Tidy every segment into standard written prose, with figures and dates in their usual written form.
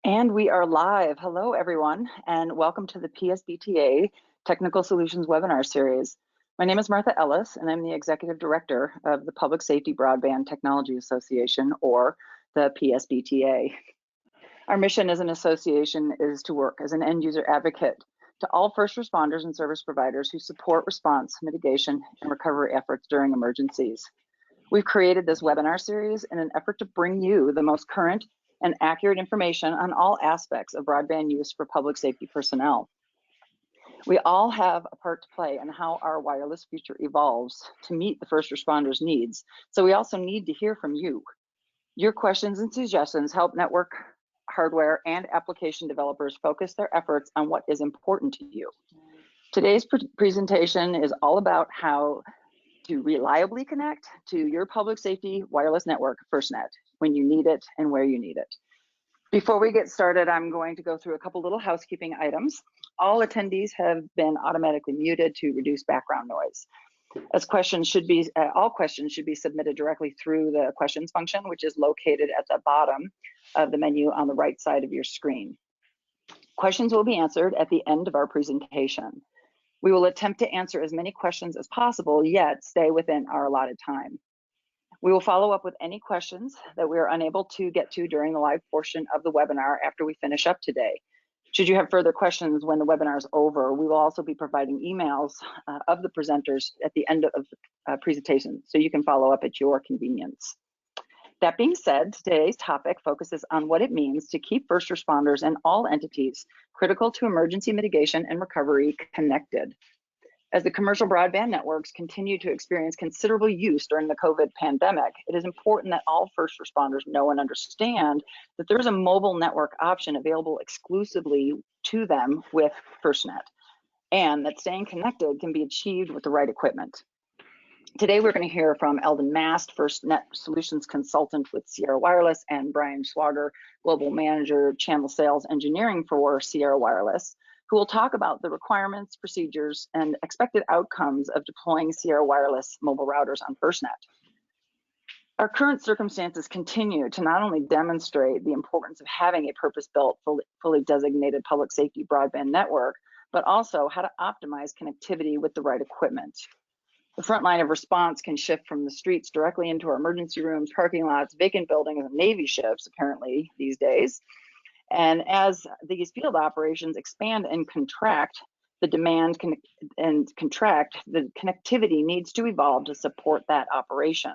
And we are live. Hello, everyone, and welcome to the PSBTA Technical Solutions webinar series. My name is Martha Ellis, and I'm the Executive Director of the Public Safety Broadband Technology Association, or the PSBTA. Our mission as an association is to work as an end user advocate to all first responders and service providers who support response, mitigation, and recovery efforts during emergencies. We've created this webinar series in an effort to bring you the most current and accurate information on all aspects of broadband use for public safety personnel. We all have a part to play in how our wireless future evolves to meet the first responders' needs, so we also need to hear from you. Your questions and suggestions help network, hardware, and application developers focus their efforts on what is important to you. Today's presentation is all about how to reliably connect to your public safety wireless network, FirstNet, when you need it and where you need it. Before we get started, I'm going to go through a couple little housekeeping items. All attendees have been automatically muted to reduce background noise. All questions should be submitted directly through the questions function, which is located at the bottom of the menu on the right side of your screen. Questions will be answered at the end of our presentation. We will attempt to answer as many questions as possible, yet stay within our allotted time. We will follow up with any questions that we are unable to get to during the live portion of the webinar after we finish up today. Should you have further questions when the webinar is over, we will also be providing emails of the presenters at the end of the presentation, so you can follow up at your convenience. That being said, today's topic focuses on what it means to keep first responders and all entities critical to emergency mitigation and recovery connected. As the commercial broadband networks continue to experience considerable use during the COVID pandemic, it is important that all first responders know and understand that there is a mobile network option available exclusively to them with FirstNet, and that staying connected can be achieved with the right equipment. Today, we're going to hear from Eldon Mast, FirstNet Solutions Consultant with Sierra Wireless, and Brian Schwager, Global Manager, Channel Sales Engineering for Sierra Wireless, who will talk about the requirements, procedures, and expected outcomes of deploying Sierra Wireless mobile routers on FirstNet. Our current circumstances continue to not only demonstrate the importance of having a purpose-built, fully designated public safety broadband network, but also how to optimize connectivity with the right equipment. The front line of response can shift from the streets directly into our emergency rooms, parking lots, vacant buildings, and Navy ships, apparently, these days. And as these field operations expand and contract, the connectivity needs to evolve to support that operation.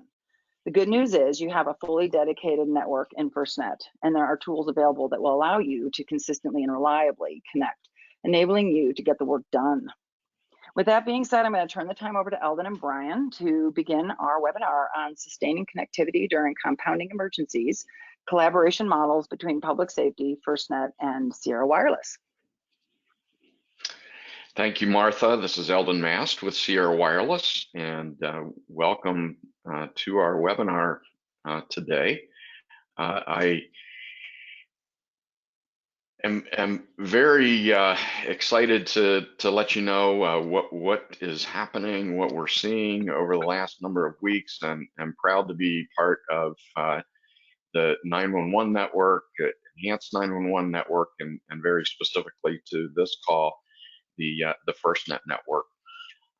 The good news is you have a fully dedicated network in FirstNet, and there are tools available that will allow you to consistently and reliably connect, enabling you to get the work done. With that being said, I'm going to turn the time over to Eldon and Brian to begin our webinar on sustaining connectivity during compounding emergencies, collaboration models between public safety, FirstNet, and Sierra Wireless. Thank you, Martha. This is Eldon Mast with Sierra Wireless, and welcome to our webinar today. I am very excited to let you know what is happening, what we're seeing over the last number of weeks, and I'm proud to be part of the 911 network, enhanced 911 network, and very specifically to this call, the FirstNet network.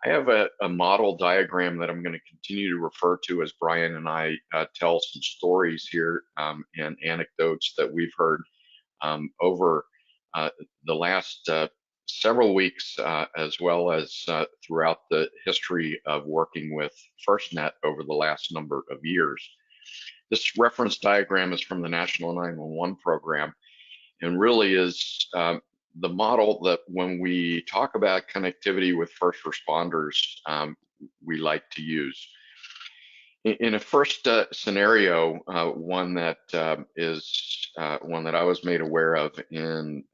I have a model diagram that I'm going to continue to refer to as Brian and I tell some stories here and anecdotes that we've heard over the last several weeks, as well as throughout the history of working with FirstNet over the last number of years. This reference diagram is from the National 911 program and really is the model that when we talk about connectivity with first responders, we like to use. In a first scenario, one that is one that I was made aware of in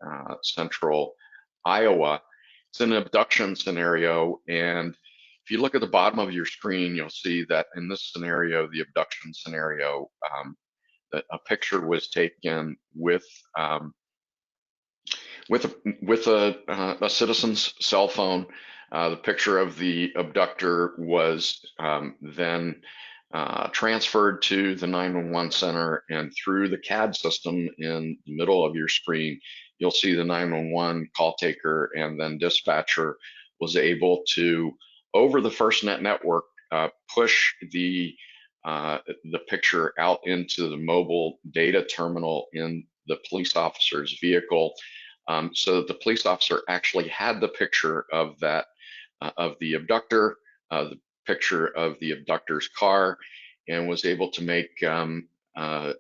central Iowa, it's an abduction scenario, and if you look at the bottom of your screen, you'll see that in this scenario, the abduction scenario, that a picture was taken with a citizen's cell phone. The picture of the abductor was then transferred to the 911 center, and through the CAD system in the middle of your screen, you'll see the 911 call taker, and then dispatcher was able to, over the FirstNet network, push the picture out into the mobile data terminal in the police officer's vehicle, so that the police officer actually had the picture of that of the abductor, the picture of the abductor's car, and was able to make a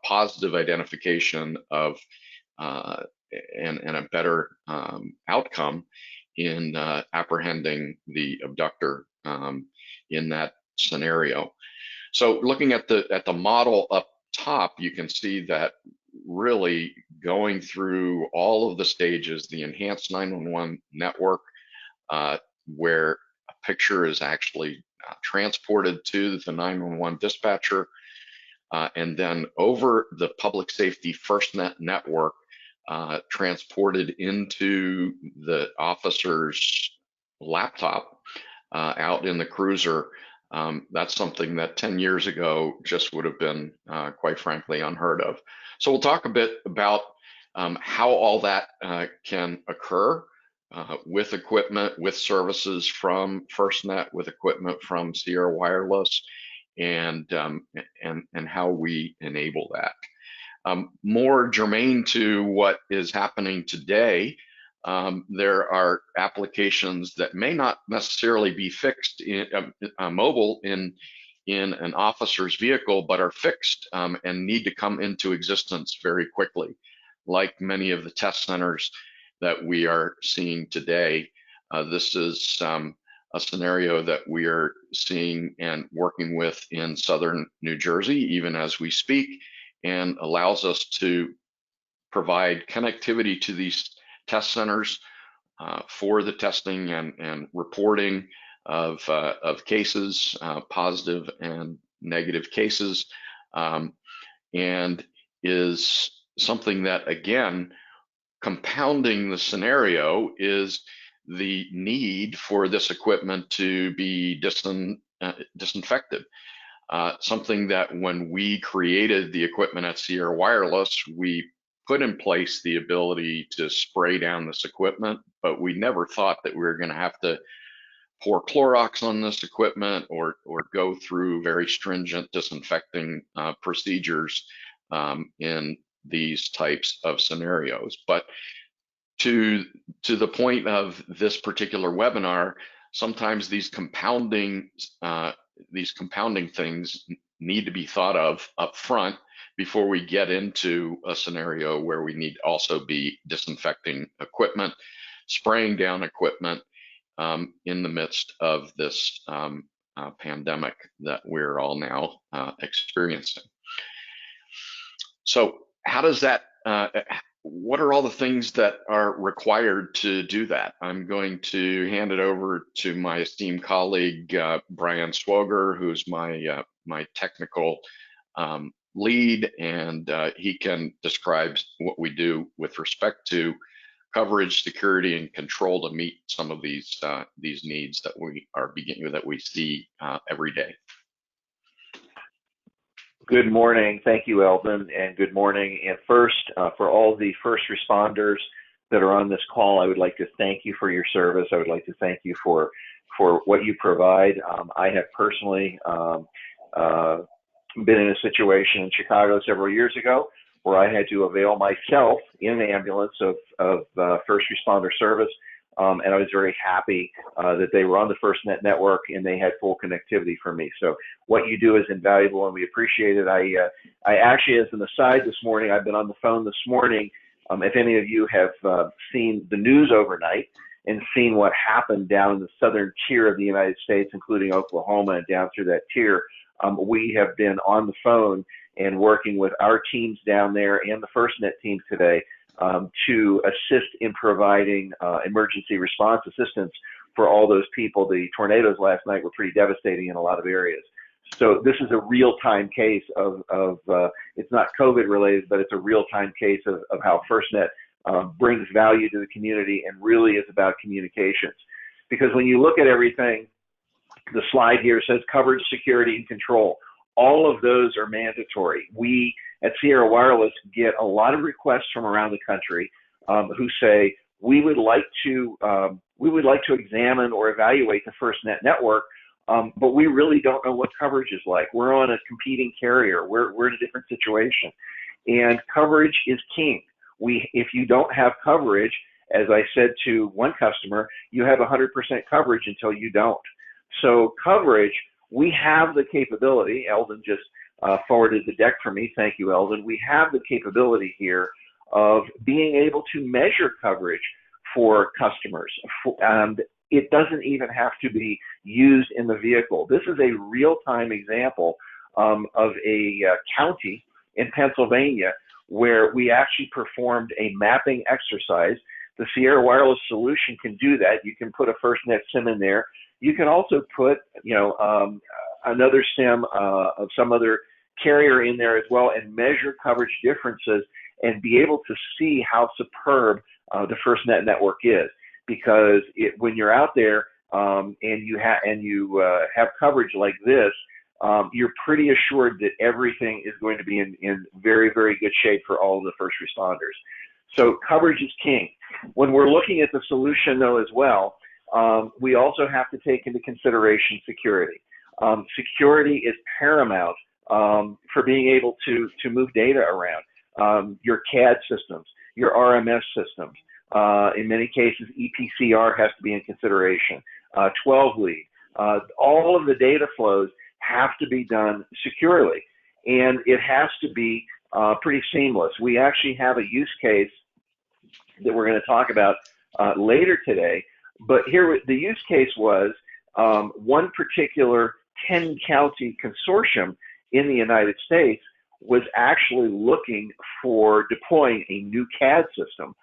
positive identification of and a better outcome in apprehending the abductor in that scenario. So looking at the model up top, you can see that really going through all of the stages, the enhanced 911 network, where a picture is actually transported to the 911 dispatcher, and then over the public safety FirstNet network, transported into the officer's laptop out in the cruiser. That's something that 10 years ago just would have been, quite frankly, unheard of. So we'll talk a bit about how all that can occur with equipment, with services from FirstNet, with equipment from Sierra Wireless, and how we enable that. More germane to what is happening today, there are applications that may not necessarily be fixed in mobile in an officer's vehicle, but are fixed and need to come into existence very quickly, like many of the test centers that we are seeing today. This is a scenario that we are seeing and working with in southern New Jersey, even as we speak, and allows us to provide connectivity to these test centers for the testing and reporting of cases, positive and negative cases, and is something that, again, compounding the scenario is the need for this equipment to be disinfected. Something that when we created the equipment at Sierra Wireless, we put in place the ability to spray down this equipment, but we never thought that we were going to have to pour Clorox on this equipment or go through very stringent disinfecting procedures in these types of scenarios. But to the point of this particular webinar, sometimes these compounding things need to be thought of up front before we get into a scenario where we need to also be disinfecting equipment, spraying down equipment in the midst of this pandemic that we're all now experiencing. So how does that, what are all the things that are required to do that? I'm going to hand it over to my esteemed colleague, Brian Swoger, who's my technical lead, and he can describe what we do with respect to coverage, security, and control to meet some of these needs that we see every day. Good morning. Thank you, Eldon, and good morning. And first, for all the first responders that are on this call, I would like to thank you for your service. I would like to thank you for what you provide. I have personally been in a situation in Chicago several years ago where I had to avail myself in an ambulance of first responder service. And I was very happy that they were on the FirstNet network and they had full connectivity for me. So what you do is invaluable and we appreciate it. I actually, as an aside this morning, I've been on the phone this morning. If any of you have seen the news overnight and seen what happened down in the southern tier of the United States, including Oklahoma and down through that tier, we have been on the phone and working with our teams down there and the FirstNet team today to assist in providing emergency response assistance for all those people. The tornadoes last night were pretty devastating in a lot of areas. So this is a real-time case of it's not COVID related, but it's a real-time case of how FirstNet brings value to the community and really is about communications. Because when you look at everything The slide here says coverage, security, and control. All of those are mandatory. We at Sierra Wireless get a lot of requests from around the country who say, we would like to examine or evaluate the FirstNet network, but we really don't know what coverage is like. We're on a competing carrier. We're in a different situation, and coverage is king. If you don't have coverage, as I said to one customer, you have 100% coverage until you don't. So coverage, we have the capability. Eldon just forwarded the deck for me. Thank you, Eldon. We have the capability here of being able to measure coverage for customers. It doesn't even have to be used in the vehicle. This is a real-time example of a county in Pennsylvania where we actually performed a mapping exercise. The Sierra Wireless solution can do that. You can put a FirstNet SIM in there. You can also put, another SIM of some other carrier in there as well, and measure coverage differences and be able to see how superb the FirstNet network is. Because when you're out there and you have coverage like this, you're pretty assured that everything is going to be in very, very good shape for all of the first responders. So coverage is king. When we're looking at the solution, though, as well, we also have to take into consideration security. Security is paramount for being able to move data around. Your CAD systems, your RMS systems. In many cases, EPCR has to be in consideration. 12 lead. All of the data flows have to be done securely, and it has to be pretty seamless. We actually have a use case that we're going to talk about later today, but here the use case was one particular 10-county consortium in the United States was actually looking for deploying a new CAD system.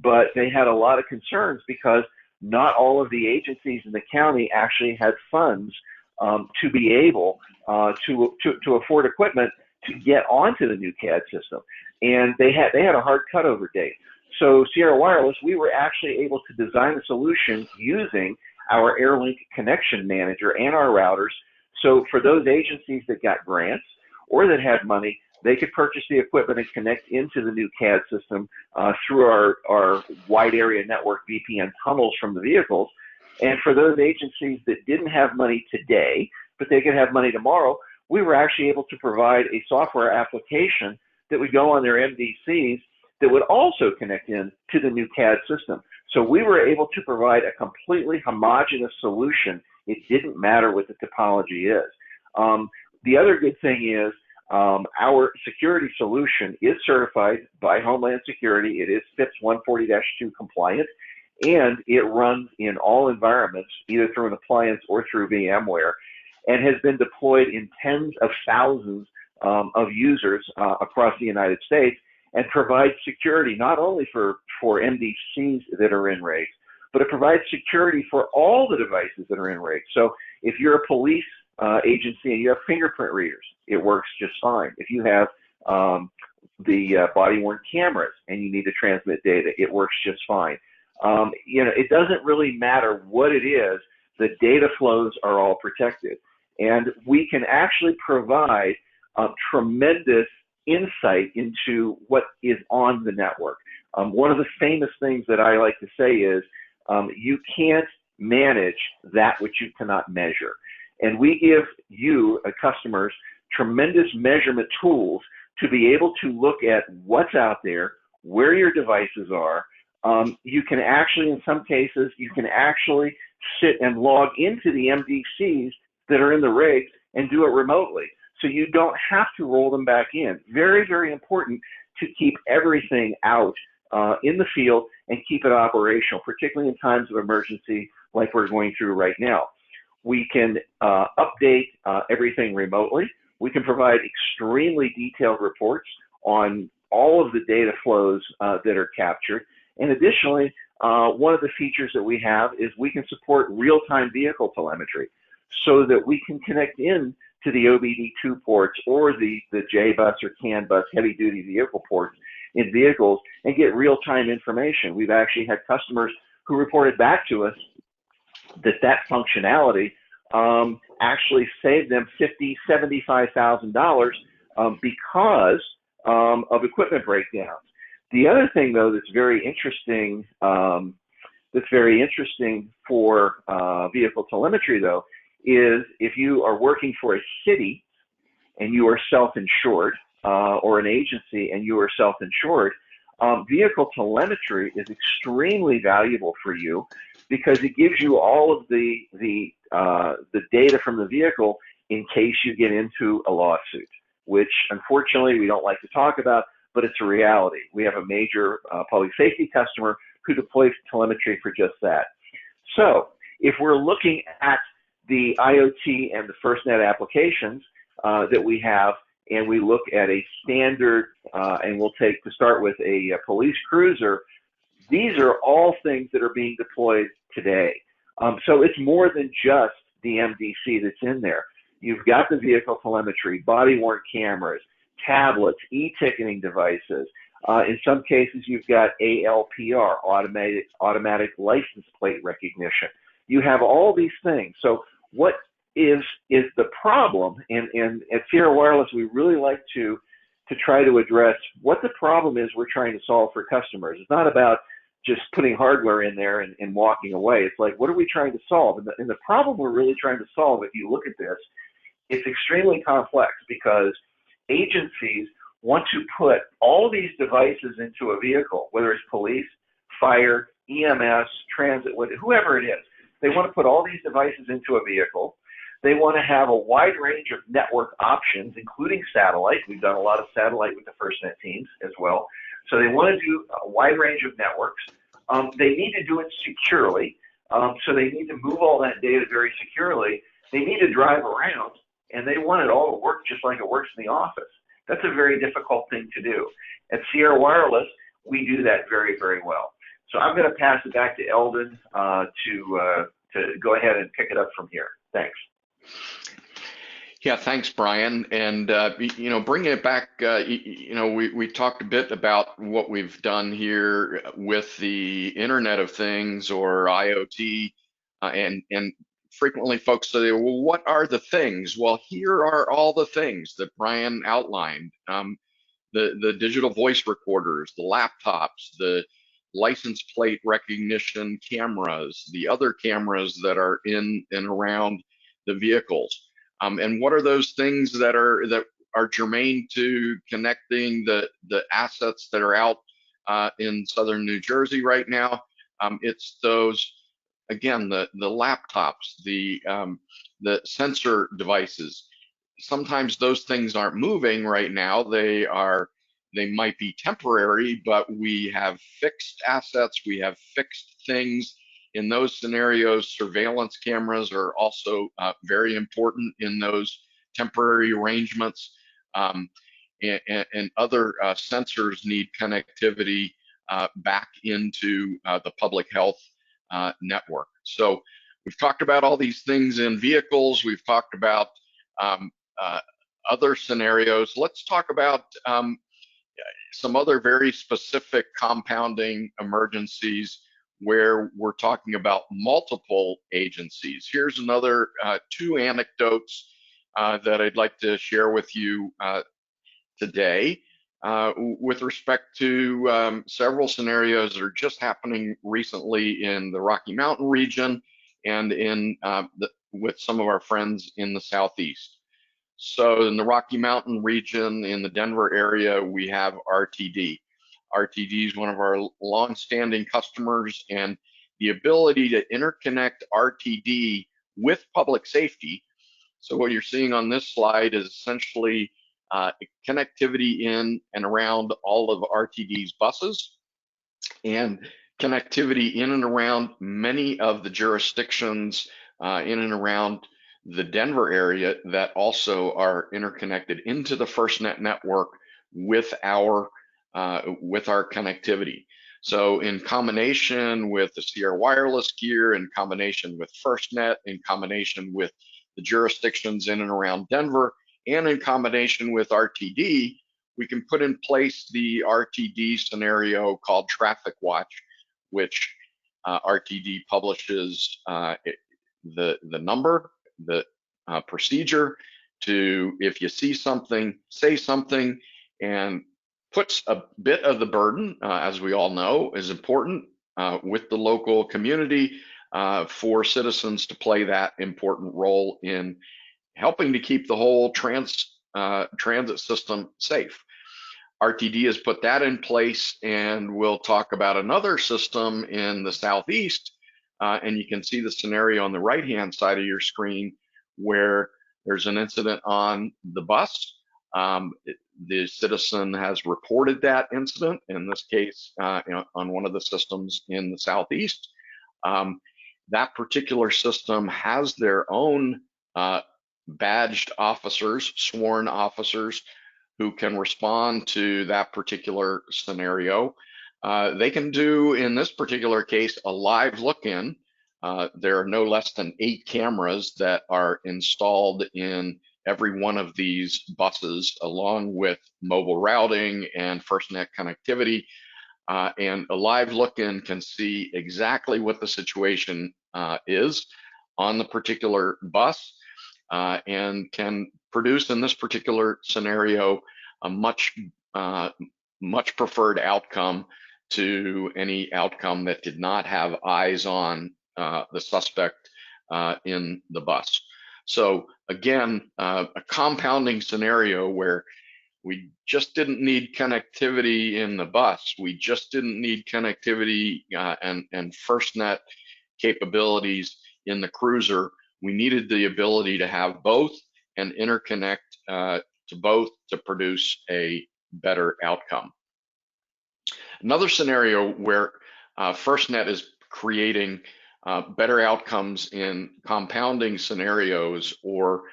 But they had a lot of concerns because not all of the agencies in the county actually had funds to be able to afford equipment to get onto the new CAD system, and they had a hard cutover date. So Sierra Wireless, we were actually able to design a solution using our AirLink connection manager and our routers. So for those agencies that got grants or that had money, they could purchase the equipment and connect into the new CAD system through our wide area network VPN tunnels from the vehicles. And for those agencies that didn't have money today, but they could have money tomorrow, we were actually able to provide a software application that would go on their MDCs that would also connect in to the new CAD system. So we were able to provide a completely homogeneous solution. It didn't matter what the topology is. The other good thing is our security solution is certified by Homeland Security. It is FIPS 140-2 compliant, and it runs in all environments, either through an appliance or through VMware, and has been deployed in tens of thousands of users across the United States, and provides security not only for MDCs that are in rigs, but it provides security for all the devices that are in rigs. So if you're a police agency and you have fingerprint readers, it works just fine. If you have the body-worn cameras and you need to transmit data, it works just fine. It doesn't really matter what it is, the data flows are all protected. And we can actually provide tremendous insight into what is on the network. One of the famous things that I like to say is you can't manage that which you cannot measure. And we give you, customers, tremendous measurement tools to be able to look at what's out there, where your devices are. You can actually, in some cases, you can actually sit and log into the MDCs that are in the rigs and do it remotely. So you don't have to roll them back in. Very, very important to keep everything out in the field and keep it operational, particularly in times of emergency like we're going through right now. We can update everything remotely. We can provide extremely detailed reports on all of the data flows that are captured. And additionally, one of the features that we have is we can support real-time vehicle telemetry so that we can connect in to the OBD2 ports or the J-bus or CAN bus heavy-duty vehicle ports in vehicles and get real-time information. We've actually had customers who reported back to us that functionality actually saved them $50,000, $75,000 because of equipment breakdowns. The other thing, though, that's very interesting for vehicle telemetry, though, is if you are working for a city and you are self-insured, or an agency and you are self-insured, vehicle telemetry is extremely valuable for you because it gives you all of the data from the vehicle in case you get into a lawsuit, which unfortunately we don't like to talk about, but it's a reality. We have a major public safety customer who deploys telemetry for just that. So if we're looking at the IoT and the FirstNet applications that we have, and we look at a standard, and we'll take to start with a police cruiser, these are all things that are being deployed today. So it's more than just the MDC that's in there. You've got the vehicle telemetry, body-worn cameras, tablets, e-ticketing devices. In some cases, you've got ALPR, automatic license plate recognition. You have all these things. So what is the problem? And at Sierra Wireless, we really like to try to address what the problem is we're trying to solve for customers. It's not about just putting hardware in there and walking away. It's like, what are we trying to solve? And the problem we're really trying to solve, if you look at this, it's extremely complex because agencies want to put all these devices into a vehicle, whether it's police, fire, EMS, transit, whoever it is. They want to put all these devices into a vehicle. They want to have a wide range of network options, including satellite. We've done a lot of satellite with the FirstNet teams as well. So they want to do a wide range of networks. They need to do it securely. So they need to move all that data very securely. They need to drive around, and they want it all to work just like it works in the office. That's a very difficult thing to do. At Sierra Wireless, we do that very, very well. So I'm going to pass it back to Eldon to go ahead and pick it up from here. Thanks. Yeah, thanks, Brian. And bringing it back, we talked a bit about what we've done here with the Internet of Things or IoT, and frequently folks say, well, what are the things? Well, here are all the things that Brian outlined: the digital voice recorders, the laptops, the license plate recognition cameras, the other cameras that are in and around the vehicles. And what are those things that are germane to connecting the assets that are out in southern New Jersey right now? It's those, again, the laptops, the sensor devices. Sometimes those things aren't moving right now. They might be temporary, but we have fixed assets. We have fixed things. In those scenarios, surveillance cameras are also very important in those temporary arrangements, and other sensors need connectivity back into the public health network. So we've talked about all these things in vehicles. We've talked about other scenarios. Let's talk about some other very specific compounding emergencies where we're talking about multiple agencies. Here's another two anecdotes that I'd like to share with you today with respect to several scenarios that are just happening recently in the Rocky Mountain region and with some of our friends in the Southeast. So in the Rocky Mountain region, in the Denver area, we have RTD. RTD is one of our long-standing customers, and the ability to interconnect RTD with public safety. So what you're seeing on this slide is essentially connectivity in and around all of RTD's buses, and connectivity in and around many of the jurisdictions in and around the Denver area that also are interconnected into the FirstNet network with our connectivity. So in combination with the Sierra Wireless gear, in combination with FirstNet, in combination with the jurisdictions in and around Denver, and in combination with RTD, we can put in place the RTD scenario called Traffic Watch, which RTD publishes the number the procedure to, if you see something, say something, and puts a bit of the burden, as we all know, is important with the local community for citizens to play that important role in helping to keep the whole transit system safe. RTD has put that in place, and we'll talk about another system in the Southeast. And you can see the scenario on the right-hand side of your screen where there's an incident on the bus. The citizen has reported that incident, in this case, on one of the systems in the Southeast. That particular system has their own badged officers, sworn officers, who can respond to that particular scenario. They can do, in this particular case, a live look-in. There are no less than 8 cameras that are installed in every one of these buses, along with mobile routing and FirstNet connectivity. And a live look-in can see exactly what the situation is on the particular bus, and can produce, in this particular scenario, a much preferred outcome to any outcome that did not have eyes on the suspect in the bus. So again, a compounding scenario where we just didn't need connectivity in the bus. We just didn't need connectivity and FirstNet capabilities in the cruiser. We needed the ability to have both and interconnect to both to produce a better outcome. Another scenario where FirstNet is creating better outcomes in compounding scenarios, or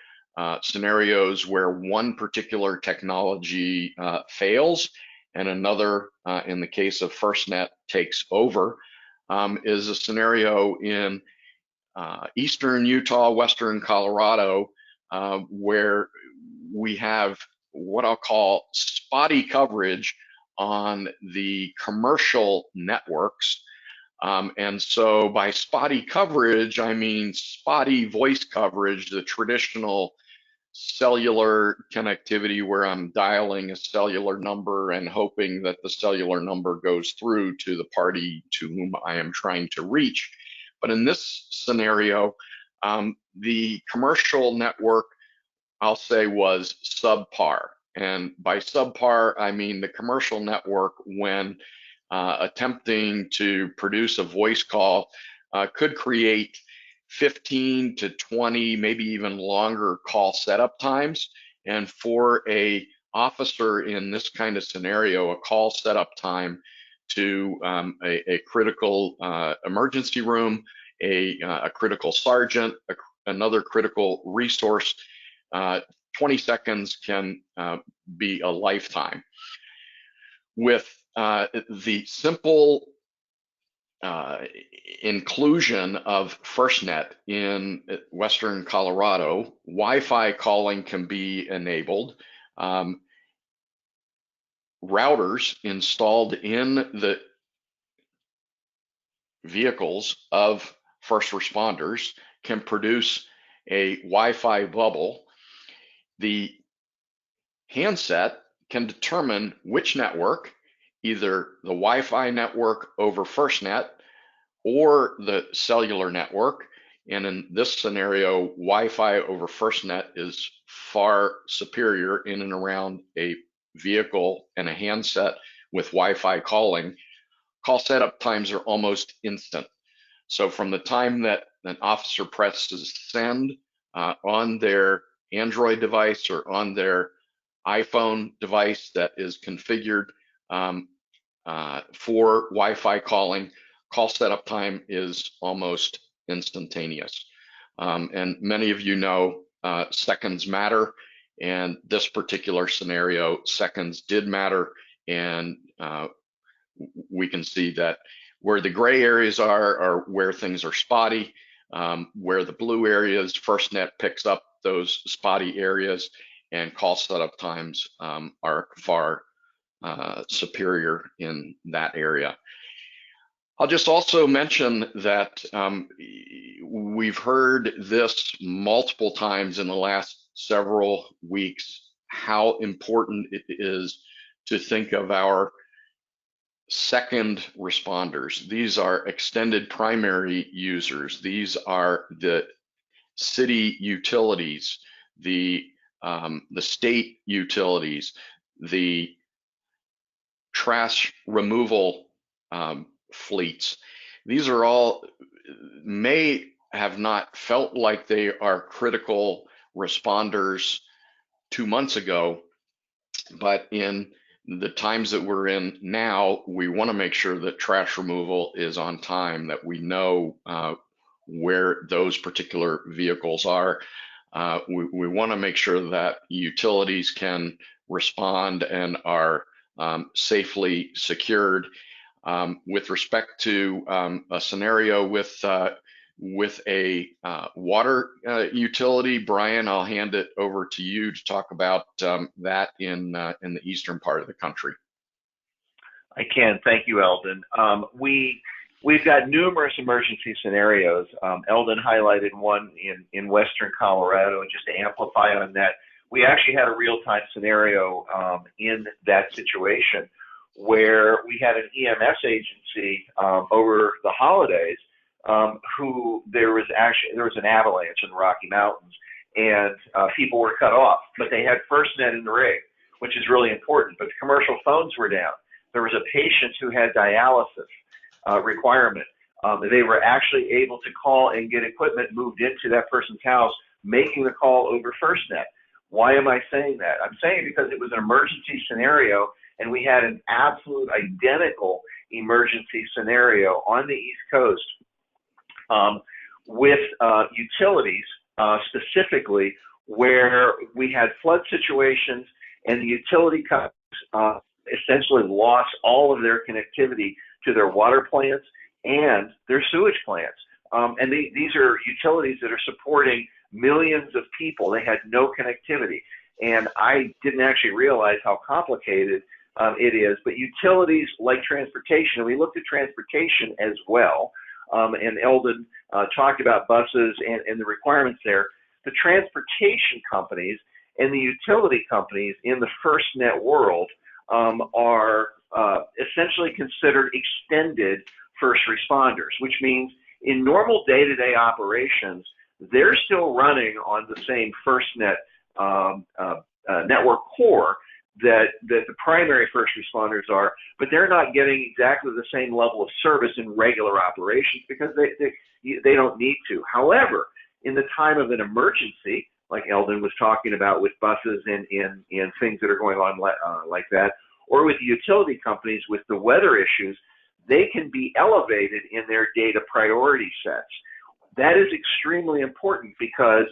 scenarios where one particular technology fails and another, in the case of FirstNet, takes over, is a scenario in eastern Utah, western Colorado, where we have what I'll call spotty coverage on the commercial networks. And so by spotty coverage, I mean spotty voice coverage, the traditional cellular connectivity where I'm dialing a cellular number and hoping that the cellular number goes through to the party to whom I am trying to reach. But in this scenario, the commercial network, I'll say, was subpar. And by subpar, I mean the commercial network, when attempting to produce a voice call, could create 15 to 20, maybe even longer call setup times. And for a officer in this kind of scenario, a call setup time to a critical emergency room, a critical sergeant, another critical resource, 20 seconds can be a lifetime. With the simple inclusion of FirstNet in western Colorado, Wi-Fi calling can be enabled. Routers installed in the vehicles of first responders can produce a Wi-Fi bubble. The handset can determine which network, either the Wi-Fi network over FirstNet or the cellular network. And in this scenario, Wi-Fi over FirstNet is far superior in and around a vehicle and a handset with Wi-Fi calling. Call setup times are almost instant. So from the time that an officer presses send on their Android device or on their iPhone device that is configured for Wi-Fi calling, call setup time is almost instantaneous. And many of you know seconds matter, and this particular scenario, seconds did matter. And we can see that where the gray areas are where things are spotty. Where the blue areas, FirstNet picks up those spotty areas, and call setup times are far superior in that area. I'll just also mention that we've heard this multiple times in the last several weeks, how important it is to think of our second responders. These are extended primary users. These are the city utilities, the state utilities, the trash removal fleets. These are all may have not felt like they are critical responders 2 months ago, but in the times that we're in now, we want to make sure that trash removal is on time, that we know where those particular vehicles are. We want to make sure that utilities can respond and are safely secured. With respect to a scenario with a water utility, Brian, I'll hand it over to you to talk about that in the eastern part of the country. I can. Thank you, Eldon. We've got numerous emergency scenarios. Eldon highlighted one in western Colorado, and just to amplify on that, we actually had a real-time scenario in that situation where we had an EMS agency over the holidays who there was an avalanche in the Rocky Mountains, and people were cut off, but they had FirstNet in the rig, which is really important, but the commercial phones were down. There was a patient who had dialysis requirement. They were actually able to call and get equipment moved into that person's house, making the call over FirstNet. Why am I saying that? I'm saying it because it was an emergency scenario, and we had an absolute identical emergency scenario on the East Coast with utilities specifically, where we had flood situations and the utility companies essentially lost all of their connectivity to their water plants and their sewage plants. And these are utilities that are supporting millions of people. They had no connectivity. And I didn't actually realize how complicated it is. But utilities like transportation, and we looked at transportation as well, and Eldon talked about buses and the requirements there. The transportation companies and the utility companies in the FirstNet world are essentially considered extended first responders, which means in normal day-to-day operations, they're still running on the same FirstNet network core that the primary first responders are, but they're not getting exactly the same level of service in regular operations because they don't need to. However, in the time of an emergency, like Eldon was talking about with buses and things that are going on like that, or with the utility companies with the weather issues, they can be elevated in their data priority sets. That is extremely important because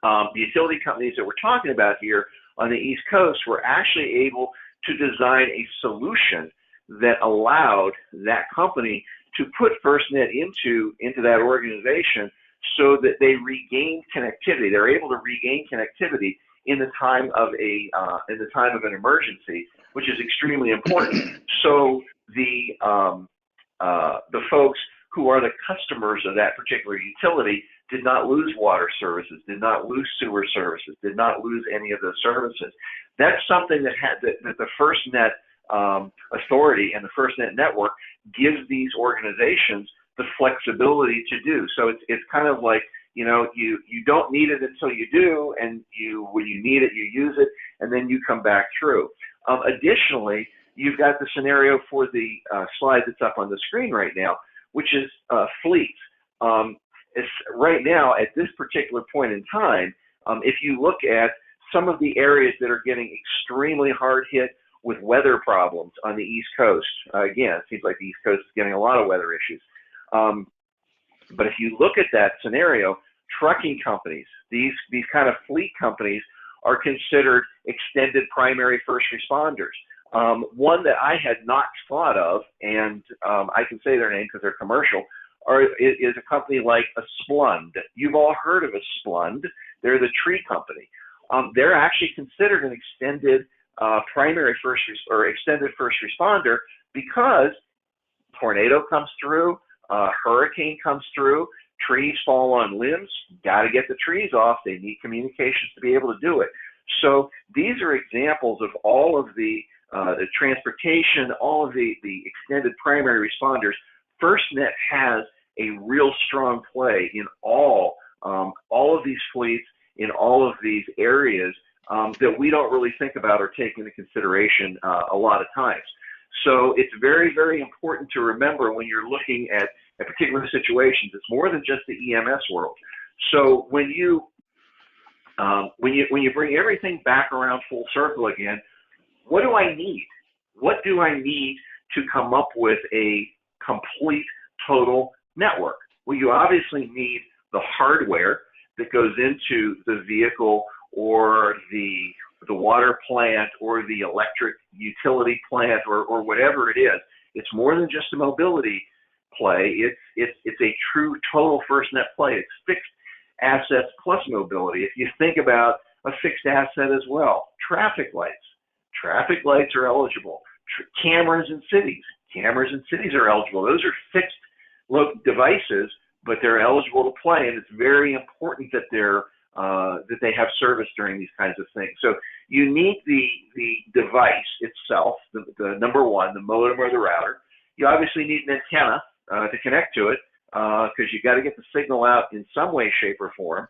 the utility companies that we're talking about here on the East Coast were actually able to design a solution that allowed that company to put FirstNet into that organization so that they regained connectivity. They're able to regain connectivity in the time of an emergency, which is extremely important. So the folks who are the customers of that particular utility did not lose water services, did not lose sewer services, did not lose any of those services. That's something that the FirstNet authority and the FirstNet network gives these organizations the flexibility to do. So it's kind of like, you don't need it until you do, and when you need it, you use it, and then you come back through. Additionally, you've got the scenario for the slide that's up on the screen right now, which is fleets. Right now, at this particular point in time, if you look at some of the areas that are getting extremely hard hit with weather problems on the East Coast, again, it seems like the East Coast is getting a lot of weather issues. But if you look at that scenario, trucking companies, these kind of fleet companies are considered extended primary first responders. One that I had not thought of, and I can say their name because they're commercial, is a company like a Splund. You've all heard of a Splund. They're the tree company. They're actually considered an extended primary first or extended first responder because tornado comes through, a hurricane comes through, trees fall on limbs, got to get the trees off. They need communications to be able to do it. So these are examples of all of the transportation, all of the extended primary responders. FirstNet has a real strong play in all of these fleets, in all of these areas that we don't really think about or take into consideration a lot of times. So it's very, very important to remember when you're looking at particular situations. It's more than just the EMS world. So when you bring everything back around full circle again, what do I need? What do I need to come up with a complete total network? Well, you obviously need the hardware that goes into the vehicle or the water plant or the electric utility plant or whatever it is. It's more than just a mobility play. It's a true total FirstNet play. It's fixed assets plus mobility. If you think about a fixed asset as well, traffic lights. Traffic lights are eligible. Cameras in cities are eligible. Those are fixed devices, but they're eligible to play, and it's very important that that they have service during these kinds of things. So you need the device itself, the number one, the modem or the router. You obviously need an antenna to connect to it because you got to get the signal out in some way, shape, or form.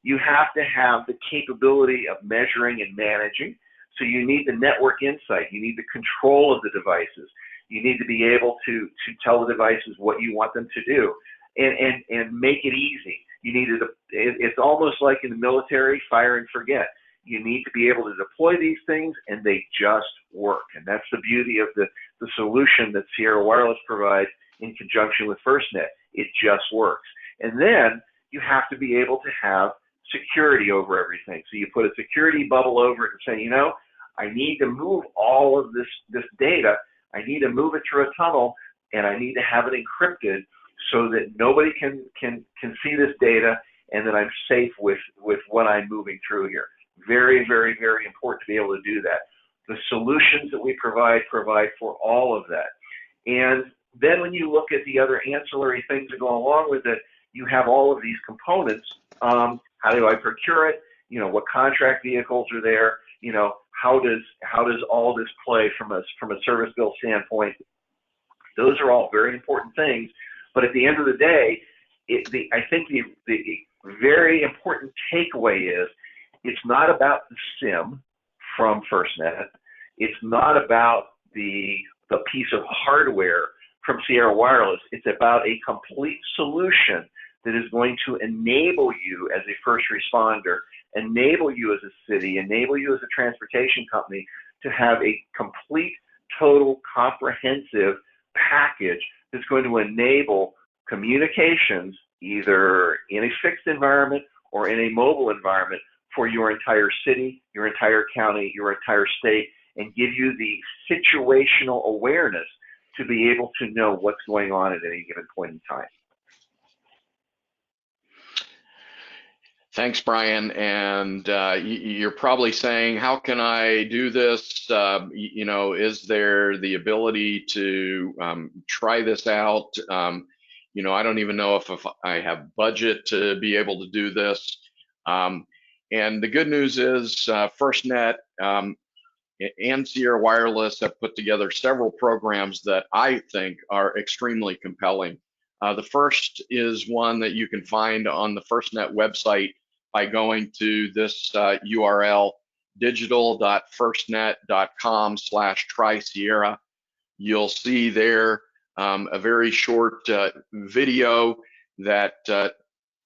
You have to have the capability of measuring and managing. So you need the network insight. You need the control of the devices. You need to be able to tell the devices what you want them to do and make it easy. You need to, it's almost like in the military, fire and forget. You need to be able to deploy these things and they just work. And that's the beauty of the solution that Sierra Wireless provides in conjunction with FirstNet. It just works. And then you have to be able to have security over everything. So you put a security bubble over it and say, you know, I need to move all of this data. I need to move it through a tunnel, and I need to have it encrypted so that nobody can see this data, and that I'm safe with what I'm moving through here. Very, very, very important to be able to do that. The solutions that we provide for all of that. And then when you look at the other ancillary things that go along with it, you have all of these components. How do I procure it? You know, what contract vehicles are there? You know, how does all this play from a service bill standpoint? Those are all very important things. But at the end of the day, I think the very important takeaway is it's not about the SIM from FirstNet. It's not about the piece of hardware from Sierra Wireless. It's about a complete solution that is going to enable you as a first responder, enable you as a city, enable you as a transportation company to have a complete, total, comprehensive package that's going to enable communications either in a fixed environment or in a mobile environment for your entire city, your entire county, your entire state, and give you the situational awareness to be able to know what's going on at any given point in time. Thanks, Brian. And you're probably saying, how can I do this? You know, is there the ability to try this out? You know, I don't even know if I have budget to be able to do this. And the good news is FirstNet and Sierra Wireless have put together several programs that I think are extremely compelling. The first is one that you can find on the FirstNet website by going to this URL, digital.firstnet.com/try-Sierra. You'll see there a very short video that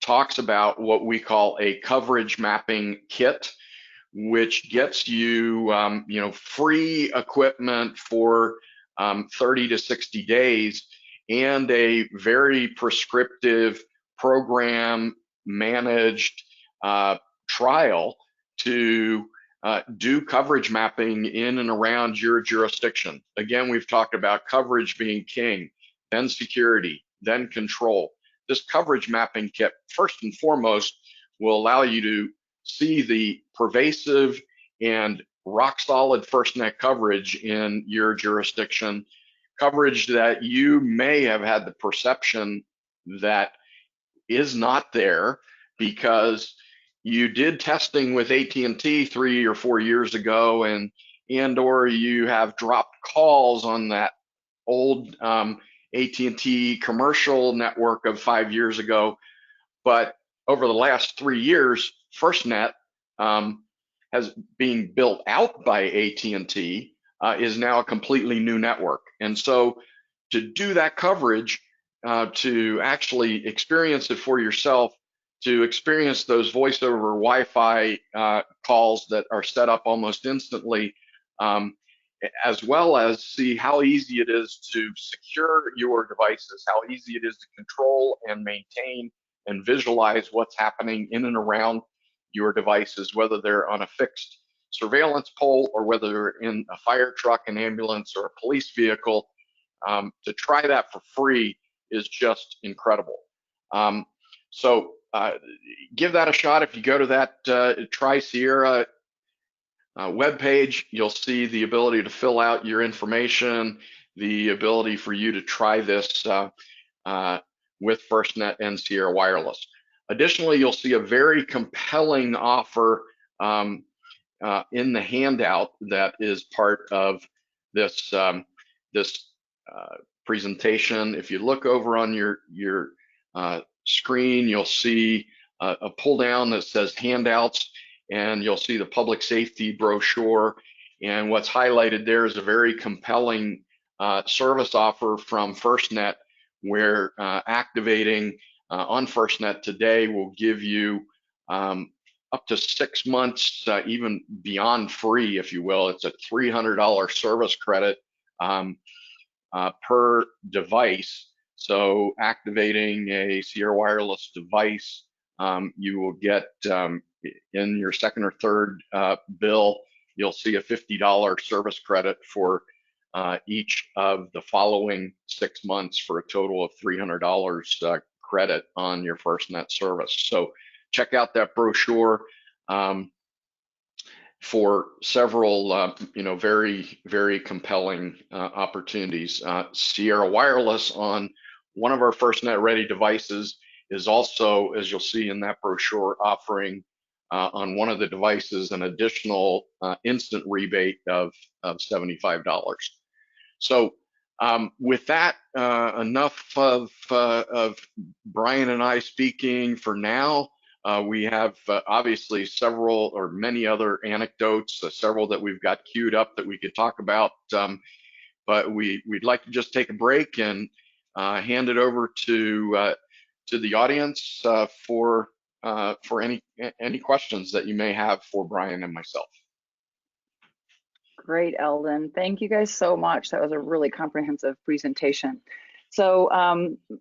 talks about what we call a coverage mapping kit, which gets you, you know, free equipment for 30 to 60 days and a very prescriptive program managed trial to do coverage mapping in and around your jurisdiction. Again, we've talked about coverage being king, then security, then control. This coverage mapping kit, first and foremost, will allow you to see the pervasive and rock solid FirstNet coverage in your jurisdiction, coverage that you may have had the perception that is not there because you did testing with AT&T 3 or 4 years ago, and or you have dropped calls on that old AT&T commercial network of 5 years ago. But over the last 3 years, FirstNet has being built out by AT&T is now a completely new network. And so to do that coverage, to actually experience it for yourself, to experience those voice over Wi-Fi calls that are set up almost instantly, as well as see how easy it is to secure your devices, how easy it is to control and maintain and visualize what's happening in and around your devices, whether they're on a fixed surveillance pole or whether they're in a fire truck, an ambulance, or a police vehicle. To try that for free is just incredible. So give that a shot. If you go to that Try Sierra webpage, you'll see the ability to fill out your information, the ability for you to try this with FirstNet and Sierra Wireless. Additionally, you'll see a very compelling offer in the handout that is part of this presentation. If you look over on your screen, you'll see a pull down that says handouts, and you'll see the public safety brochure. And what's highlighted there is a very compelling service offer from FirstNet, where activating on FirstNet today will give you up to 6 months, even beyond free, if you will. It's a $300 service credit per device. So activating a Sierra Wireless device, you will get in your second or third bill, you'll see a $50 service credit for each of the following 6 months, for a total of $300 credit on your FirstNet service. So check out that brochure for several very, very compelling opportunities. Sierra Wireless on one of our FirstNet ready devices is also, as you'll see in that brochure, offering on one of the devices an additional instant rebate of $75. So with that, enough of Brian and I speaking for now. We have obviously several or many other anecdotes, several that we've got queued up that we could talk about, but we'd like to just take a break and hand it over to the audience for any questions that you may have for Brian and myself. Great, Eldon. Thank you guys so much. That was a really comprehensive presentation. So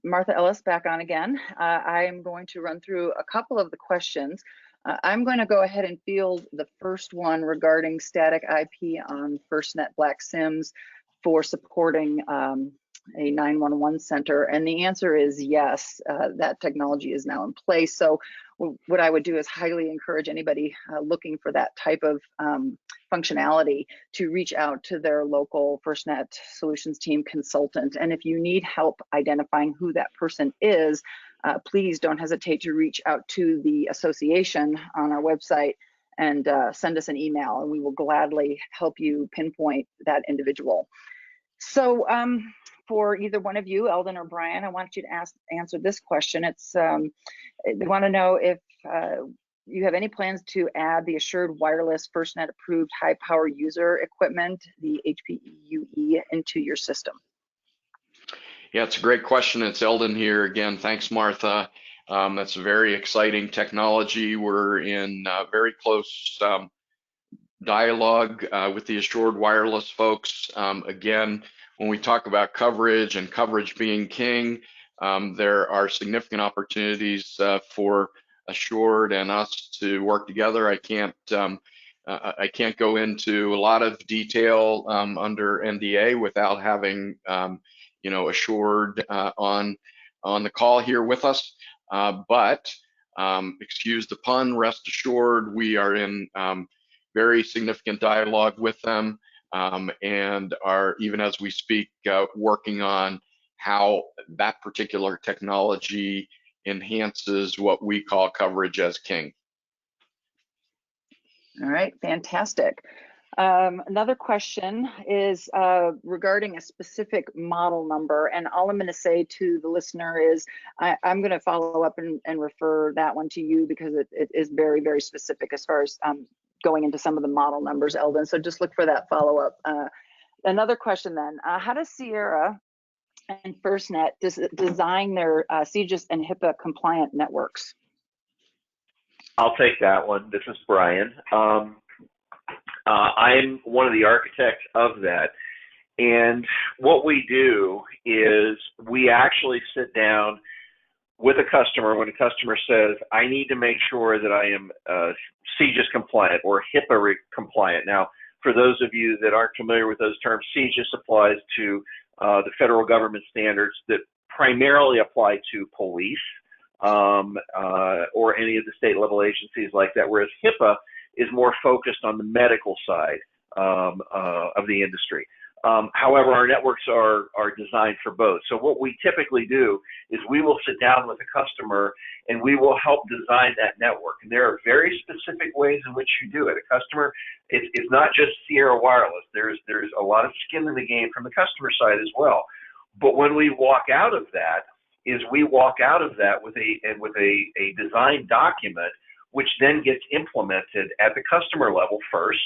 Martha Ellis back on again. I am going to run through a couple of the questions. I'm going to go ahead and field the first one regarding static IP on FirstNet Black SIMs for supporting a 911 center. And the answer is yes, that technology is now in place. So what I would do is highly encourage anybody looking for that type of functionality to reach out to their local FirstNet Solutions team consultant. And if you need help identifying who that person is, please don't hesitate to reach out to the association on our website and send us an email, and we will gladly help you pinpoint that individual. So for either one of you, Eldon or Brian, I want you to answer this question. It's they want to know if you have any plans to add the Assured Wireless FirstNet approved high power user equipment, the HPUE, into your system. Yeah, it's a great question. It's Eldon here again. Thanks, Martha. That's a very exciting technology. We're in very close dialogue with the Assured Wireless folks. Again, when we talk about coverage and coverage being king, there are significant opportunities for Assured and us to work together. I can't go into a lot of detail under NDA without having Assured on the call here with us. But excuse the pun, rest assured, we are in very significant dialogue with them. and are, even as we speak, working on how that particular technology enhances what we call coverage as king. All right, fantastic. Another question is regarding a specific model number, and all I'm going to say to the listener is I'm going to follow up and refer that one to you, because it is very, very specific as far as going into some of the model numbers, Eldon. So just look for that follow up. Another question then, how does Sierra and FirstNet design their CGIS and HIPAA compliant networks? I'll take that one. This is Brian. I'm one of the architects of that. And what we do is we actually sit down with a customer when a customer says, I need to make sure that I am CGIS compliant or HIPAA compliant. Now, for those of you that aren't familiar with those terms, CGIS applies to the federal government standards that primarily apply to police or any of the state level agencies like that, whereas HIPAA is more focused on the medical side of the industry. However, our networks are designed for both. So what we typically do is we will sit down with a customer and we will help design that network. And there are very specific ways in which you do it. A customer, it's not just Sierra Wireless. There's a lot of skin in the game from the customer side as well. But when we walk out of that, we walk out of that with a design document, which then gets implemented at the customer level first,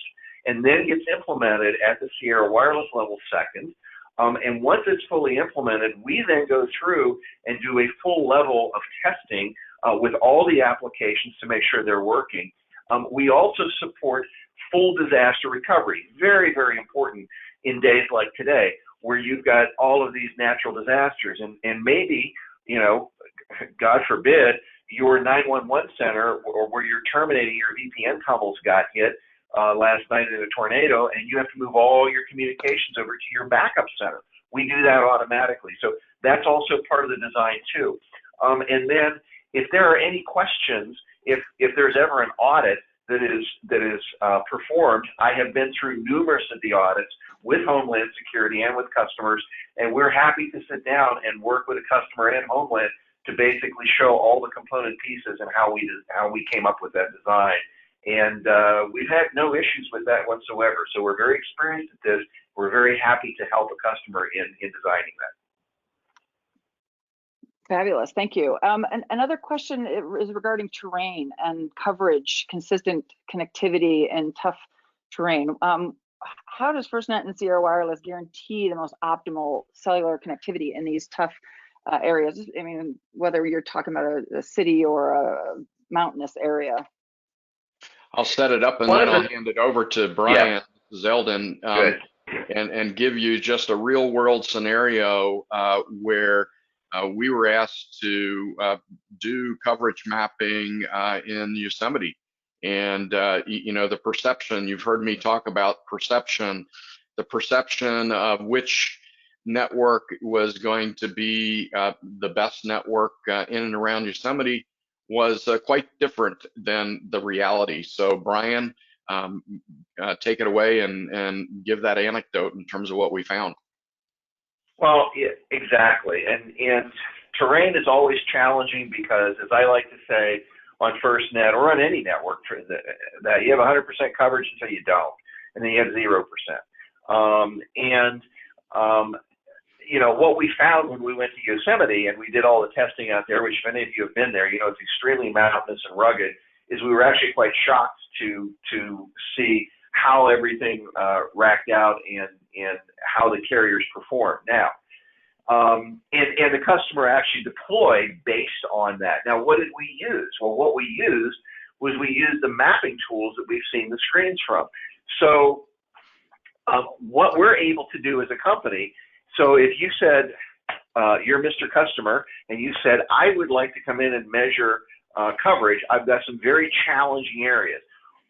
and then gets implemented at the Sierra Wireless level second. And once it's fully implemented, we then go through and do a full level of testing with all the applications to make sure they're working. We also support full disaster recovery. Very, very important in days like today, where you've got all of these natural disasters. And maybe, you know, God forbid, your 911 center or where you're terminating your VPN tunnels got hit last night in a tornado, and you have to move all your communications over to your backup center. We do that automatically. So that's also part of the design too. And then if there are any questions, if there's ever an audit that is performed, I have been through numerous of the audits with Homeland Security and with customers, and we're happy to sit down and work with a customer and Homeland to basically show all the component pieces and how we came up with that design. And we've had no issues with that whatsoever. So we're very experienced at this. We're very happy to help a customer in designing that. Fabulous, thank you. And another question is regarding terrain and coverage, consistent connectivity in tough terrain. How does FirstNet and Sierra Wireless guarantee the most optimal cellular connectivity in these tough areas? I mean, whether you're talking about a city or a mountainous area. I'll set it up and then I'll hand it over to Brian Zeldin and give you just a real world scenario where we were asked to do coverage mapping in Yosemite. And, you know, the perception, you've heard me talk about perception, the perception of which network was going to be the best network in and around Yosemite was quite different than the reality. So Brian, take it away and give that anecdote in terms of what we found. Well, yeah, exactly. And terrain is always challenging because, as I like to say on FirstNet or on any network, that you have 100% coverage until you don't, and then you have 0%. You know, what we found when we went to Yosemite and we did all the testing out there, which if any of you have been there, you know, it's extremely mountainous and rugged, is we were actually quite shocked to see how everything racked out and how the carriers performed. Now, and the customer actually deployed based on that. Now, what did we use? Well, what we used was we used the mapping tools that we've seen the screens from. So what we're able to do as a company, so if you said, you're Mr. Customer, and you said, I would like to come in and measure coverage, I've got some very challenging areas.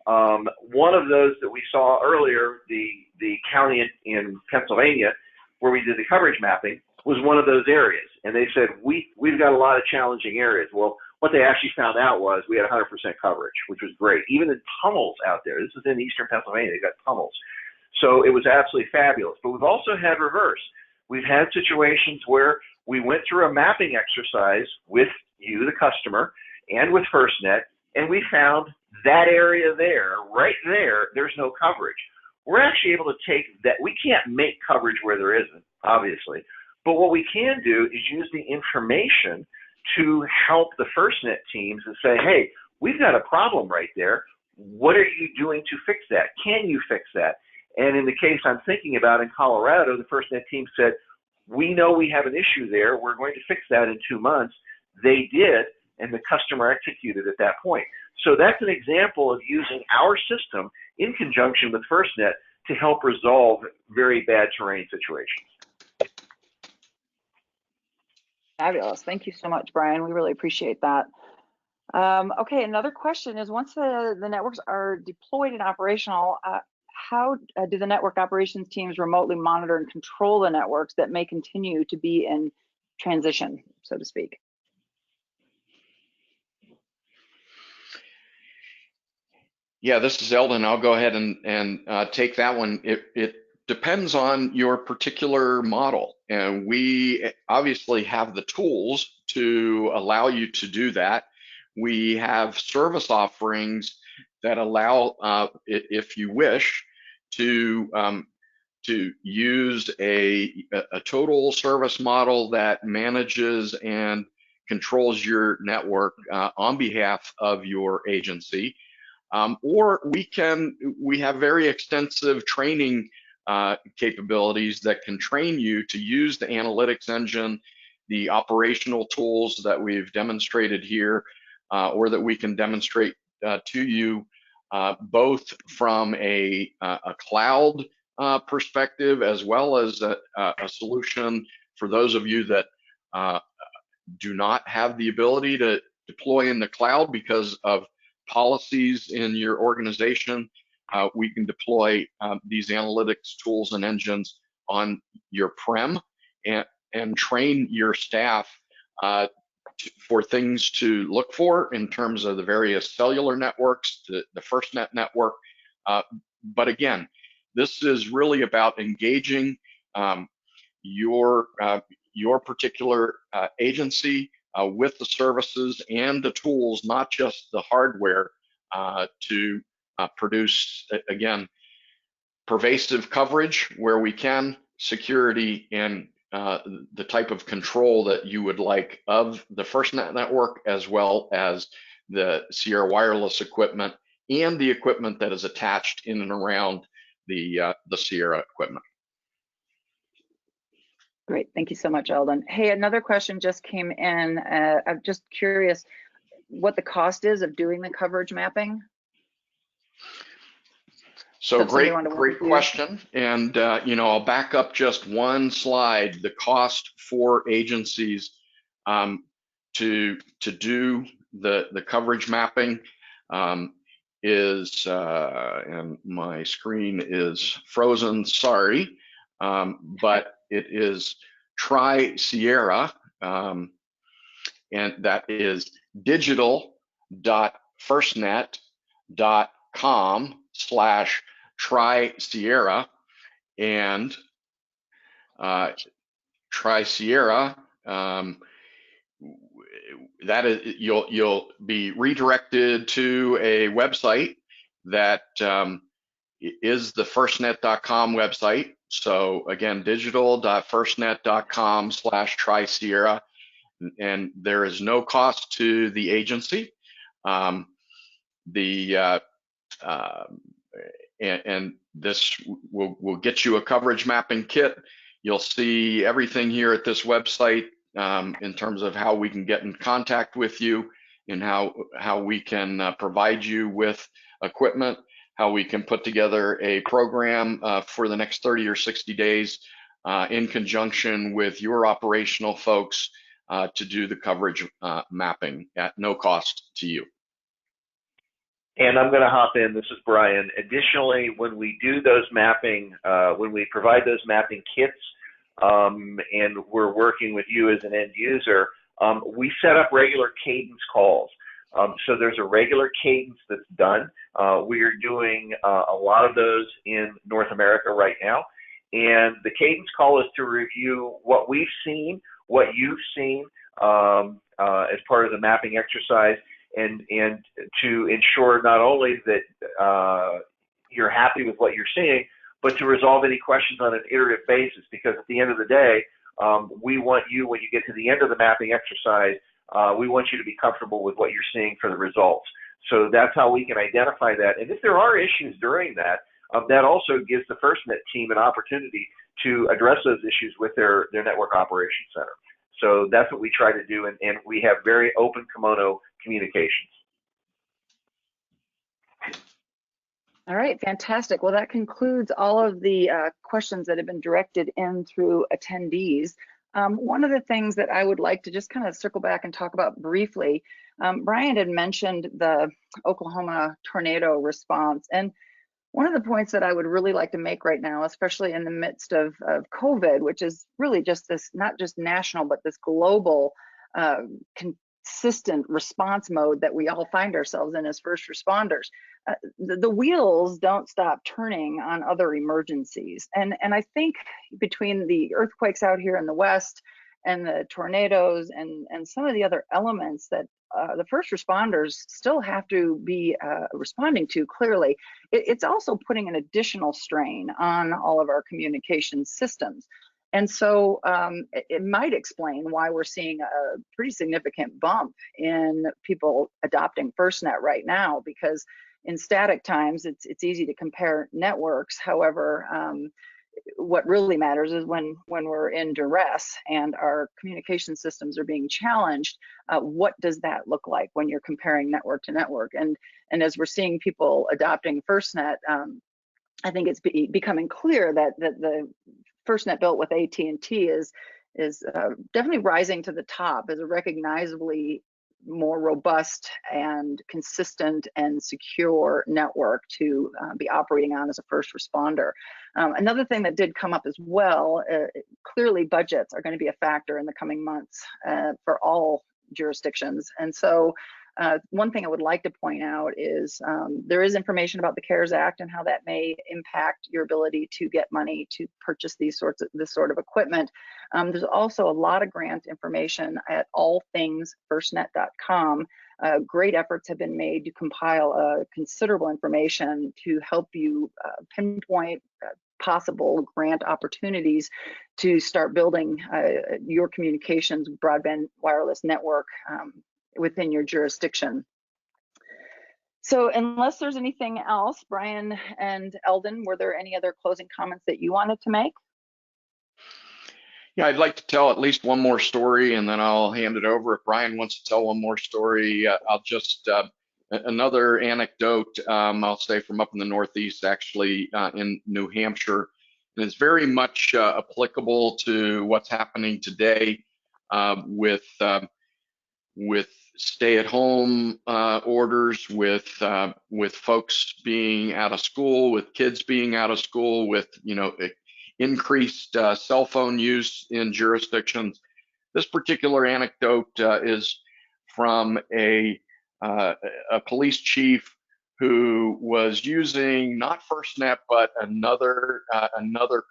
One of those that we saw earlier, the county in Pennsylvania, where we did the coverage mapping, was one of those areas. And they said, we've got a lot of challenging areas. Well, what they actually found out was we had 100% coverage, which was great. Even the tunnels out there, this is in eastern Pennsylvania, they got tunnels. So it was absolutely fabulous. But we've also had reverse. We've had situations where we went through a mapping exercise with you, the customer, and with FirstNet, and we found that area there, right there, there's no coverage. We're actually able to take that. We can't make coverage where there isn't, obviously, but what we can do is use the information to help the FirstNet teams and say, hey, we've got a problem right there. What are you doing to fix that? Can you fix that? And in the case I'm thinking about in Colorado, the FirstNet team said, we know we have an issue there. We're going to fix that in 2 months. They did, and the customer executed at that point. So that's an example of using our system in conjunction with FirstNet to help resolve very bad terrain situations. Fabulous. Thank you so much, Brian. We really appreciate that. Okay, another question is, once the networks are deployed and operational, how do the network operations teams remotely monitor and control the networks that may continue to be in transition, so to speak? Yeah, this is Eldon. I'll go ahead and take that one. It depends on your particular model, and we obviously have the tools to allow you to do that. We have service offerings that allow, if you wish, to use a total service model that manages and controls your network on behalf of your agency. Or we have very extensive training capabilities that can train you to use the analytics engine, the operational tools that we've demonstrated here, or that we can demonstrate to you, both from a cloud perspective, as well as a solution for those of you that do not have the ability to deploy in the cloud because of policies in your organization. We can deploy these analytics tools and engines on your prem and train your staff for things to look for in terms of the various cellular networks, the FirstNet network. But again, this is really about engaging your particular agency with the services and the tools, not just the hardware, to produce, again, pervasive coverage where we can, security, and the type of control that you would like of the FirstNet network, as well as the Sierra wireless equipment and the equipment that is attached in and around the Sierra equipment. Great, thank you so much, Eldon. Hey, another question just came in. I'm just curious what the cost is of doing the coverage mapping. So great question. And I'll back up just one slide. The cost for agencies to do the coverage mapping is, and my screen is frozen, sorry, but it is Tri-Sierra, and that is digital.firstnet.com/Tri-Sierra, and Tri-Sierra, that is, you'll be redirected to a website that is the firstnet.com website. So again, digital.firstnet.com/Tri-Sierra, and there is no cost to the agency. And this will get you a coverage mapping kit. You'll see everything here at this website in terms of how we can get in contact with you, and how we can provide you with equipment, how we can put together a program for the next 30 or 60 days in conjunction with your operational folks to do the coverage mapping at no cost to you. And I'm going to hop in. This is Brian. Additionally, when we do those mapping, when we provide those mapping kits, and we're working with you as an end user, we set up regular cadence calls. So there's a regular cadence that's done. We are doing a lot of those in North America right now. And the cadence call is to review what we've seen, what you've seen as part of the mapping exercise, and to ensure not only that you're happy with what you're seeing, but to resolve any questions on an iterative basis. Because at the end of the day, we want you, when you get to the end of the mapping exercise, we want you to be comfortable with what you're seeing for the results. So that's how we can identify that. And if there are issues during that, that also gives the FirstNet team an opportunity to address those issues with their network operations center. So that's what we try to do, and we have very open kimono communications. All right, fantastic. Well, that concludes all of the questions that have been directed in through attendees. One of the things that I would like to just kind of circle back and talk about briefly, Brian had mentioned the Oklahoma tornado response. And one of the points that I would really like to make right now, especially in the midst of COVID, which is really just this, not just national, but this global consistent response mode that we all find ourselves in as first responders. The wheels don't stop turning on other emergencies. And I think between the earthquakes out here in the West and the tornadoes and some of the other elements that the first responders still have to be responding to clearly, it's also putting an additional strain on all of our communication systems. And so it might explain why we're seeing a pretty significant bump in people adopting FirstNet right now, because in static times, it's easy to compare networks. However, what really matters is when we're in duress and our communication systems are being challenged, what does that look like when you're comparing network to network? And as we're seeing people adopting FirstNet, I think it's becoming clear that the FirstNet built with AT&T is definitely rising to the top as a recognizably more robust and consistent and secure network to be operating on as a first responder. Another thing that did come up as well, clearly budgets are going to be a factor in the coming months for all jurisdictions. And so one thing I would like to point out is there is information about the CARES Act and how that may impact your ability to get money to purchase this sort of equipment. There's also a lot of grant information at allthingsfirstnet.com. Great efforts have been made to compile considerable information to help you pinpoint possible grant opportunities to start building your communications broadband wireless network within your jurisdiction. So unless there's anything else, Brian and Eldon, were there any other closing comments that you wanted to make? Yeah, I'd like to tell at least one more story, and then I'll hand it over. If Brian wants to tell one more story, I'll just, another anecdote, I'll say from up in the Northeast, actually in New Hampshire, and it's very much applicable to what's happening today with stay-at-home orders, with folks being out of school, with kids being out of school, with increased cell phone use in jurisdictions. This particular anecdote is from a police chief who was using not FirstNet but another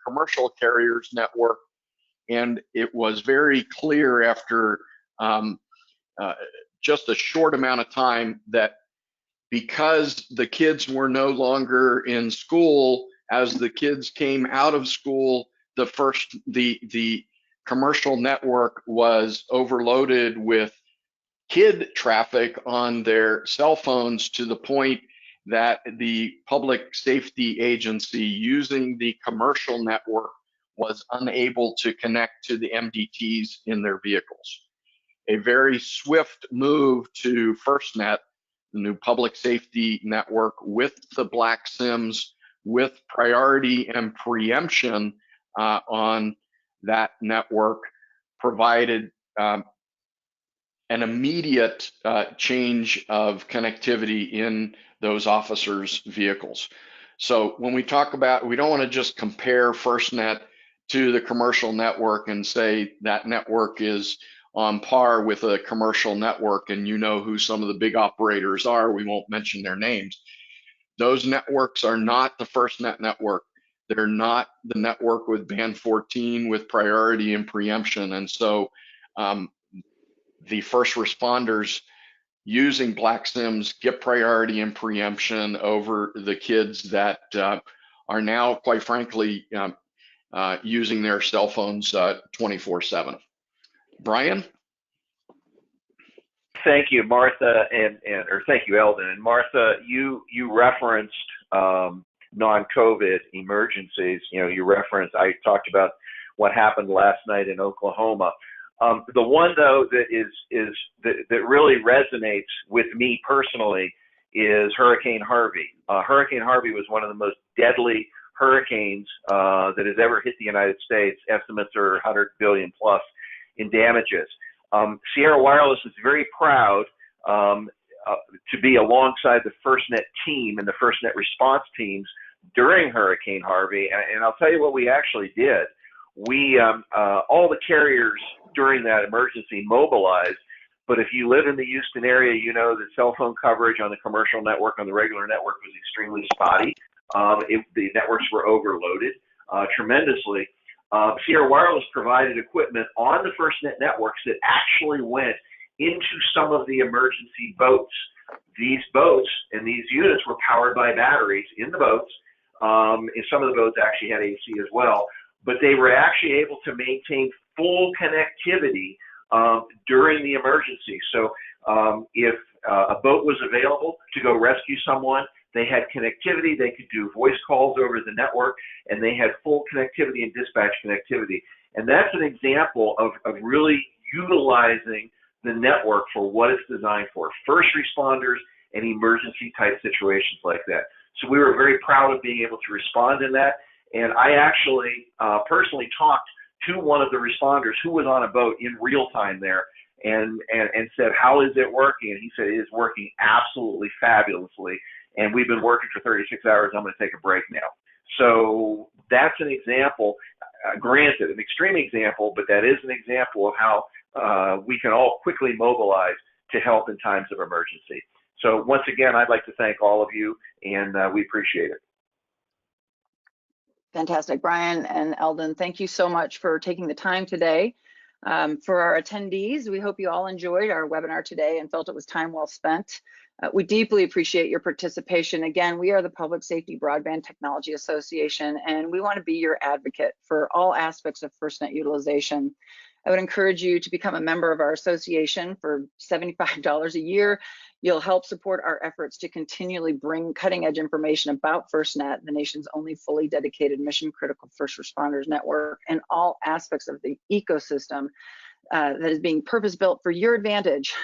commercial carrier's network, and it was very clear after just a short amount of time that because the kids were no longer in school, as the kids came out of school, the commercial network was overloaded with kid traffic on their cell phones to the point that the public safety agency using the commercial network was unable to connect to the MDTs in their vehicles. A very swift move to FirstNet, the new public safety network, with the black SIMs, with priority and preemption on that network, provided an immediate change of connectivity in those officers' vehicles. So when we talk about, we don't want to just compare FirstNet to the commercial network and say that network is on par with a commercial network, and you know who some of the big operators are. We won't mention their names. Those networks are not the FirstNet network. They're not the network with band 14 with priority and preemption. And so the first responders using Black Sims get priority and preemption over the kids that are now, quite frankly, using their cell phones 24/7. Brian? Thank you, Martha, or thank you, Eldon. And Martha, you referenced non-COVID emergencies. I talked about what happened last night in Oklahoma. The one though that really resonates with me personally is Hurricane Harvey. Hurricane Harvey was one of the most deadly hurricanes that has ever hit the United States. Estimates are 100 billion plus in damages. Sierra Wireless is very proud to be alongside the FirstNet team and the FirstNet response teams during Hurricane Harvey. And I'll tell you what we actually did. We all the carriers during that emergency mobilized. But if you live in the Houston area, you know that cell phone coverage on the commercial network, on the regular network, was extremely spotty. The networks were overloaded tremendously. Sierra Wireless provided equipment on the FirstNet networks that actually went into some of the emergency boats. These boats and these units were powered by batteries in the boats, and some of the boats actually had AC as well, but they were actually able to maintain full connectivity during the emergency. So if a boat was available to go rescue someone, they had connectivity, they could do voice calls over the network, and they had full connectivity and dispatch connectivity. And that's an example of really utilizing the network for what it's designed for, first responders and emergency type situations like that. So we were very proud of being able to respond in that. And I actually personally talked to one of the responders who was on a boat in real time there and said, how is it working? And he said, it is working absolutely fabulously. And we've been working for 36 hours. I'm going to take a break now. So that's an example, granted, an extreme example, but that is an example of how we can all quickly mobilize to help in times of emergency. So once again, I'd like to thank all of you, and we appreciate it. Fantastic. Brian and Eldon, thank you so much for taking the time today. For our attendees, we hope you all enjoyed our webinar today and felt it was time well spent. We deeply appreciate your participation. Again, we are the Public Safety Broadband Technology Association, and we want to be your advocate for all aspects of FirstNet utilization. I would encourage you to become a member of our association for $75 a year. You'll help support our efforts to continually bring cutting-edge information about FirstNet, the nation's only fully dedicated mission-critical first responders network, and all aspects of the ecosystem that is being purpose-built for your advantage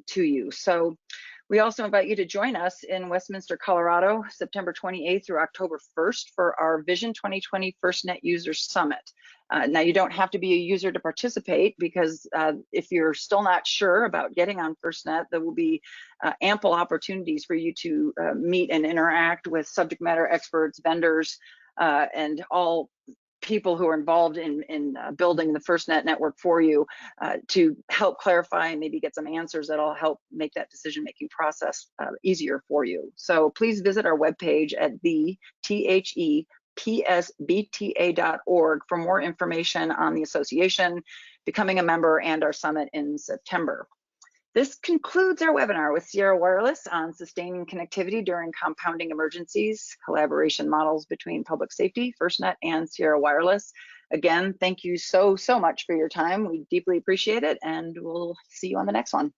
to you. So we also invite you to join us in Westminster, Colorado, September 28th through October 1st for our Vision 2020 FirstNet User Summit. Now, you don't have to be a user to participate, because if you're still not sure about getting on FirstNet, there will be ample opportunities for you to meet and interact with subject matter experts, vendors, and all people who are involved in building the FirstNet network for you to help clarify and maybe get some answers that'll help make that decision-making process easier for you. So please visit our webpage at thepsbta.org for more information on the association, becoming a member, and our summit in September. This concludes our webinar with Sierra Wireless on sustaining connectivity during compounding emergencies, collaboration models between public safety, FirstNet, and Sierra Wireless. Again, thank you so much for your time. We deeply appreciate it, and we'll see you on the next one.